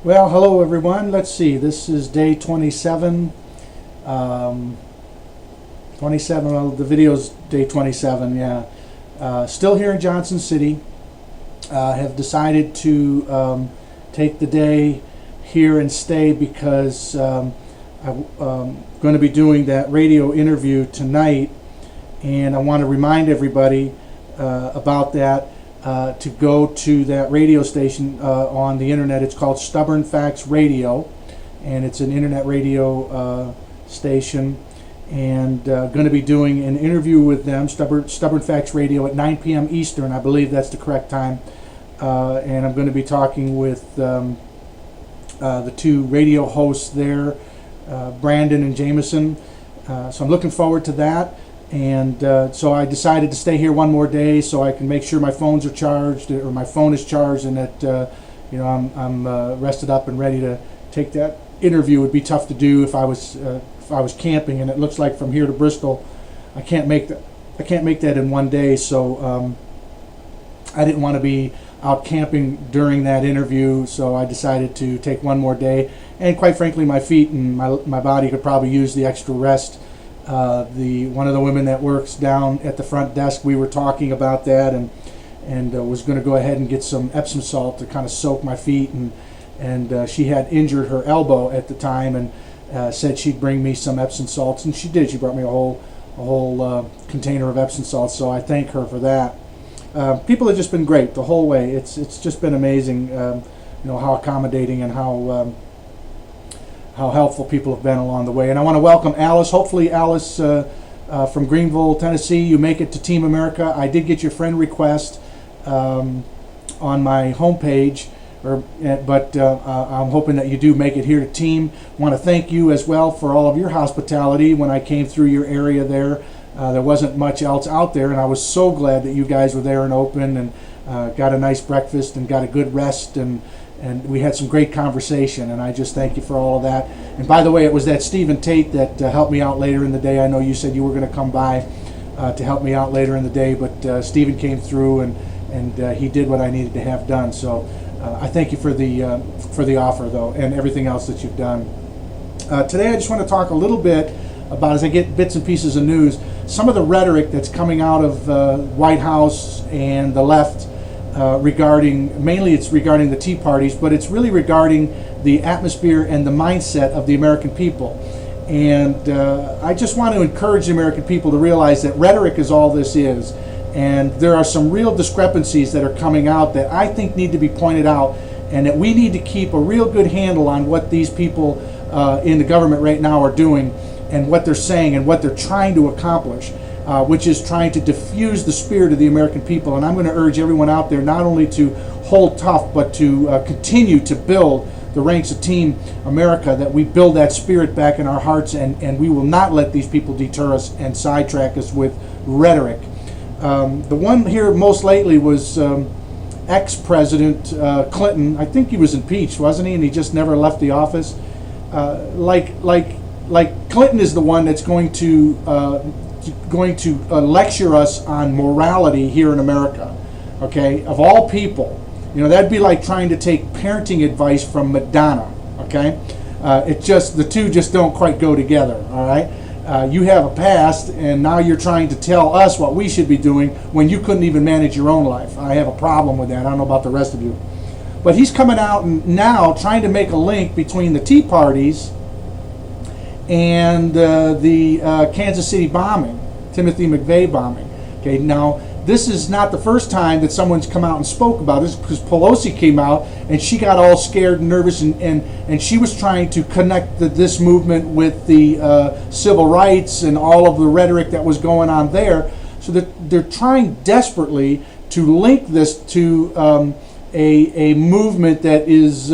Well, hello everyone. Let's see. This is day 27. 27. Well, the video's day 27. Yeah. Still here in Johnson City. Have decided to take the day here and stay because I'm going to be doing that radio interview tonight, and I want to remind everybody about that. To go to that radio station on the internet. It's called Stubborn Facts Radio, and it's an internet radio station, and going to be doing an interview with them, Stubborn Facts Radio, at 9 p.m. Eastern. I believe that's the correct time, and I'm going to be talking with the two radio hosts there, Brandon and Jameson. So I'm looking forward to that. And so I decided to stay here one more day so I can make sure my phones are charged, or my phone is charged, and that I'm rested up and ready to take that interview. It would be tough to do if I was camping, and it looks like from here to Bristol, I can't make that in one day. So I didn't want to be out camping during that interview, so I decided to take one more day. And quite frankly, my feet and my body could probably use the extra rest. One of the women that works down at the front desk, we were talking about that, and was going to go ahead and get some Epsom salt to kind of soak my feet, and she had injured her elbow at the time, and said she'd bring me some Epsom salts, and she did. She brought me a whole container of Epsom salts, so I thank her for that. People have just been great the whole way. It's just been amazing, how accommodating and how helpful people have been along the way. And I want to welcome Alice. Hopefully Alice from Greenville, Tennessee, you make it to Team America. I did get your friend request on my homepage, but I'm hoping that you do make it here to Team. I want to thank you as well for all of your hospitality when I came through your area there. There wasn't much else out there, and I was so glad that you guys were there and open, and got a nice breakfast and got a good rest, and we had some great conversation, and I just thank you for all of that. And by the way, it was that Stephen Tate that helped me out later in the day. I know you said you were going to come by to help me out later in the day, but Stephen came through, and he did what I needed to have done. So I thank you for the offer, though, and everything else that you've done. Today I just want to talk a little bit about, as I get bits and pieces of news, some of the rhetoric that's coming out of the White House and the left, mainly it's regarding the Tea Parties, but it's really regarding the atmosphere and the mindset of the American people. And I just want to encourage the American people to realize that rhetoric is all this is. And there are some real discrepancies that are coming out that I think need to be pointed out, and that we need to keep a real good handle on what these people in the government right now are doing, and what they're saying, and what they're trying to accomplish. Which is trying to diffuse the spirit of the American people. And I'm going to urge everyone out there not only to hold tough, but to continue to build the ranks of Team America, that we build that spirit back in our hearts, and we will not let these people deter us and sidetrack us with rhetoric. The one here most lately was ex-President Clinton. I think he was impeached, wasn't he? And he just never left the office. Like Clinton is the one that's going to lecture us on morality here in America, okay? Of all people, that'd be like trying to take parenting advice from Madonna, okay? The two just don't quite go together, all right? You have a past, and now you're trying to tell us what we should be doing when you couldn't even manage your own life. I have a problem with that. I don't know about the rest of you. But he's coming out and now trying to make a link between the Tea Parties and the Kansas City bombing, Timothy McVeigh bombing. Okay, now this is not the first time that someone's come out and spoke about this, because Pelosi came out and she got all scared and nervous, and she was trying to connect this movement with the civil rights and all of the rhetoric that was going on there. So that they're trying desperately to link this to a movement that is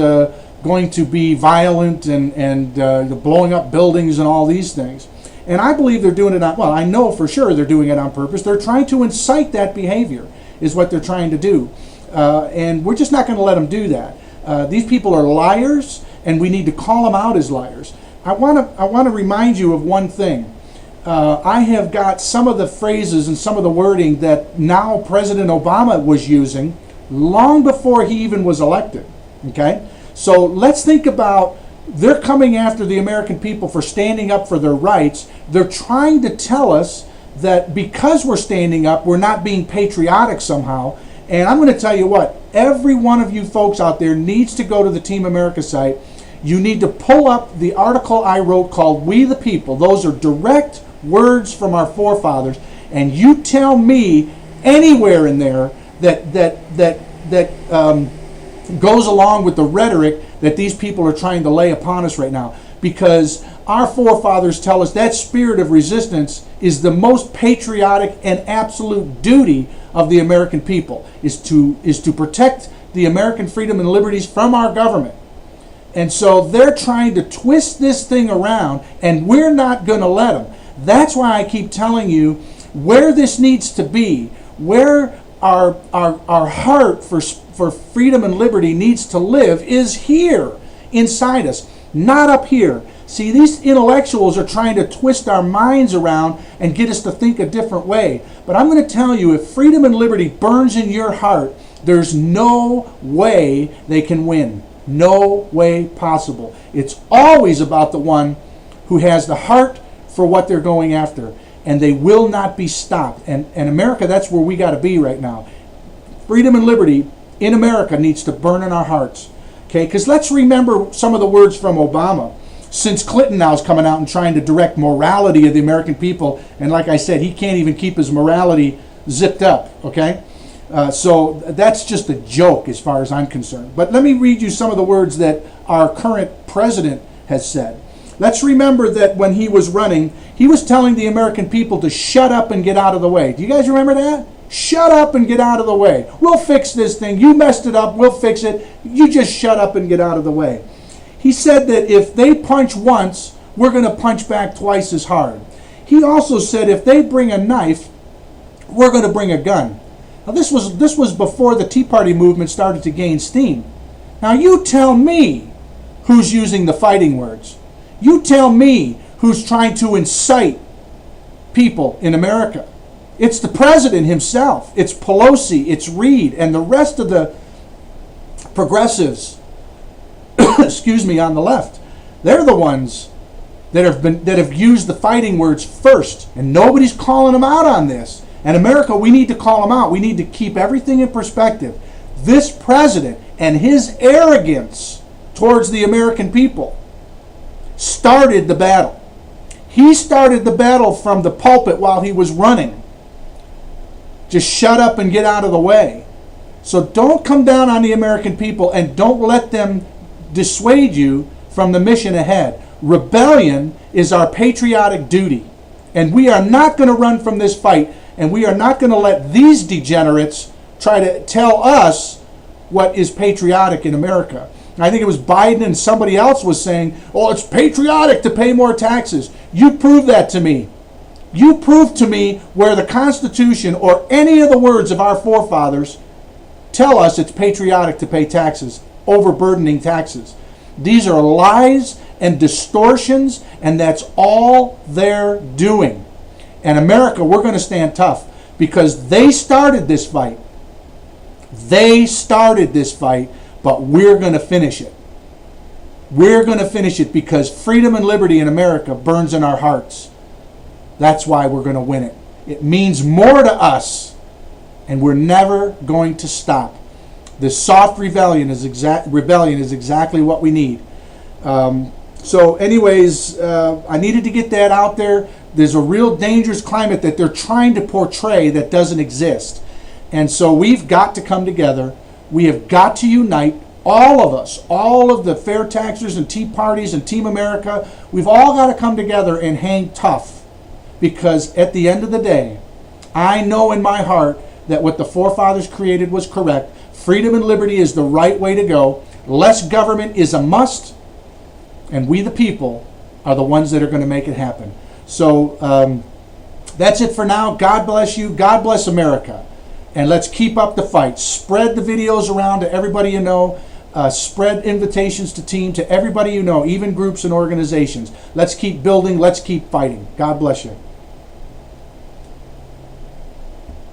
going to be violent and blowing up buildings and all these things. And I believe they're doing it I know for sure they're doing it on purpose. They're trying to incite that behavior, is what they're trying to do. And we're just not going to let them do that. These people are liars, and we need to call them out as liars. I want to remind you of one thing. I have got some of the phrases and some of the wording that now President Obama was using long before he even was elected. Okay? So let's think about, they're coming after the American people for standing up for their rights. They're trying to tell us that because we're standing up, we're not being patriotic somehow. And I'm going to tell you what, every one of you folks out there needs to go to the Team America site. You need to pull up the article I wrote called We the People. Those are direct words from our forefathers. And you tell me anywhere in there that goes along with the rhetoric that these people are trying to lay upon us right now. Because our forefathers tell us that spirit of resistance is the most patriotic and absolute duty of the American people, is to protect the American freedom and liberties from our government. And so they're trying to twist this thing around, and we're not going to let them. That's why I keep telling you where this needs to be, where our heart for freedom and liberty needs to live is here inside us, not up here. See, these intellectuals are trying to twist our minds around and get us to think a different way. But I'm going to tell you, if freedom and liberty burns in your heart, there's no way they can win. No way possible. It's always about the one who has the heart for what they're going after. And they will not be stopped. And America, that's where we got to be right now. Freedom and liberty in America needs to burn in our hearts. Okay, because let's remember some of the words from Obama. Since Clinton now is coming out and trying to direct morality of the American people, and like I said, he can't even keep his morality zipped up, okay? So that's just a joke as far as I'm concerned. But let me read you some of the words that our current president has said. Let's remember that when he was running, he was telling the American people to shut up and get out of the way. Do you guys remember that? Shut up and get out of the way. We'll fix this thing. You messed it up. We'll fix it. You just shut up and get out of the way. He said that if they punch once, we're going to punch back twice as hard. He also said if they bring a knife, we're going to bring a gun. Now this was before the Tea Party movement started to gain steam. Now you tell me who's using the fighting words. You tell me who's trying to incite people in America. It's the president himself. It's Pelosi, it's Reid, and the rest of the progressives excuse me, on the left. They're the ones that have used the fighting words first, and nobody's calling them out on this. And America, we need to call them out. We need to keep everything in perspective. This president and his arrogance towards the American people started the battle. He started the battle from the pulpit while he was running. Just shut up and get out of the way. So don't come down on the American people, and don't let them dissuade you from the mission ahead. Rebellion is our patriotic duty, and we are not going to run from this fight, and we are not going to let these degenerates try to tell us what is patriotic in America. I think it was Biden and somebody else was saying, oh, it's patriotic to pay more taxes. You prove that to me. You prove to me where the Constitution or any of the words of our forefathers tell us it's patriotic to pay taxes, overburdening taxes. These are lies and distortions, and that's all they're doing. And America, we're going to stand tough because they started this fight. They started this fight, but we're going to finish it. We're going to finish it because freedom and liberty in America burns in our hearts. That's why we're going to win it. It means more to us, and we're never going to stop. This soft rebellion is exactly what we need. So anyways, I needed to get that out there. There's a real dangerous climate that they're trying to portray that doesn't exist. And so we've got to come together. We have got to unite, all of us, all of the fair taxers and Tea Parties and Team America. We've all got to come together and hang tough, because at the end of the day, I know in my heart that what the forefathers created was correct. Freedom and liberty is the right way to go. Less government is a must, and we the people are the ones that are going to make it happen. So that's it for now. God bless you. God bless America. And let's keep up the fight. Spread the videos around to everybody you know. Spread invitations to team to everybody you know, even groups and organizations. Let's keep building. Let's keep fighting. God bless you.